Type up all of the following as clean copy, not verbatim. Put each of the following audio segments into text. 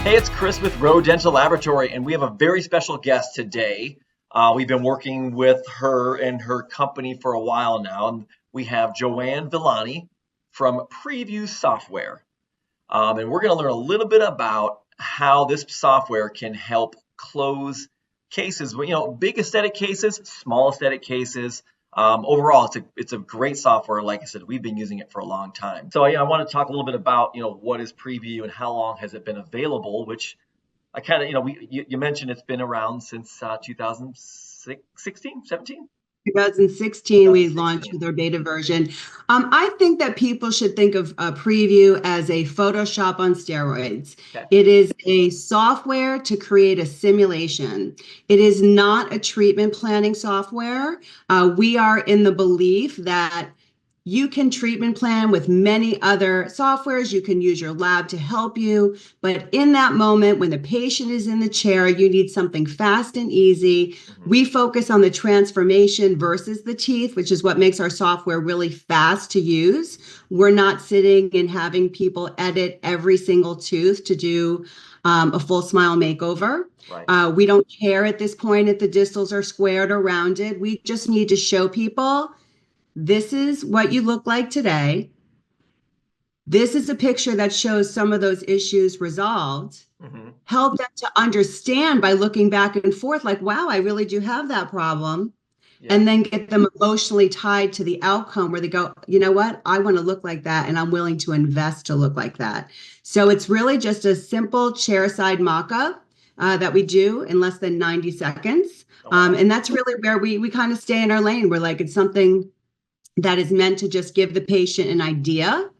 Hey, it's Chris with Rowe Dental Laboratory, and we have a very special guest today. We've been working with her and her company for a while now, and we have Joanne Villani from PreVu software. And we're going to learn a little bit about how this software can help close cases, big aesthetic cases, small aesthetic cases. Overall, it's a great software. Like I said, we've been using it for a long time. So I want to talk a little bit about what is PreVu and how long has it been available. Which I kind of you mentioned it's been around since 2016, 17. 2016, we launched with our beta version. I think that people should think of PreVu as a Photoshop on steroids. Okay. It is a software to create a simulation. It is not a treatment planning software. We are in the belief that you can treatment plan with many other softwares. You can use your lab to help you. But in that moment, when the patient is in the chair, you need something fast and easy. Mm-hmm. We focus on the transformation versus the teeth, which is what makes our software really fast to use. We're not sitting and having people edit every single tooth to do a full smile makeover. Right. We don't care at this point if the distals are squared or rounded. We just need to show people this is what you look like today. This is a picture that shows some of those issues resolved. Mm-hmm. Help them to understand by looking back and forth, like, wow, I really do have that problem. Yeah. And then get them emotionally tied to the outcome where they go, you know what, I want to look like that and I'm willing to invest to look like that. So it's really just a simple chairside mock-up that we do in less than 90 seconds. Oh, wow. And that's really where we kind of stay in our lane. We're like, it's something that is meant to just give the patient an idea.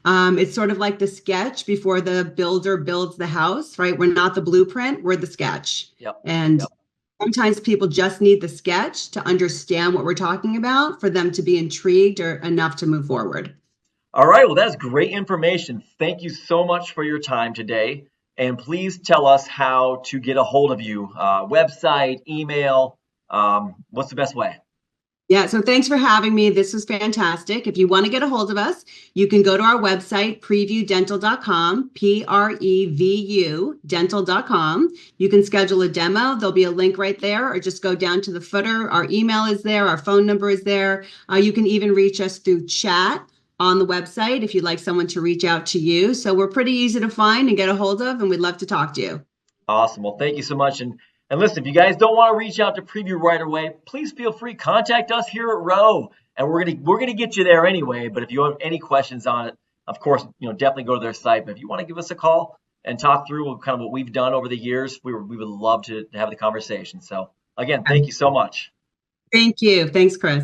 It's sort of like the sketch before the builder builds the house, right? We're not the blueprint, we're the sketch. Yep. And sometimes people just need the sketch to understand what we're talking about for them to be intrigued or enough to move forward. All right, well, that's great information. Thank you so much for your time today. And please tell us how to get a hold of you, website, email, what's the best way? Yeah, so thanks for having me. This was fantastic. If you want to get a hold of us, you can go to our website, prevudental.com, PREVU dental.com. You can schedule a demo. There'll be a link right there, or just go down to the footer. Our email is there. Our phone number is there. You can even reach us through chat on the website if you'd like someone to reach out to you. So we're pretty easy to find and get a hold of, and we'd love to talk to you. Awesome. Well, thank you so much. And listen, if you guys don't want to reach out to PreVu right away, please feel free. Contact us here at Rowe, and we're gonna get you there anyway. But if you have any questions on it, of course, definitely go to their site. But if you want to give us a call and talk through kind of what we've done over the years, we would love to have the conversation. So again, thank you so much. Thank you. Thanks, Chris.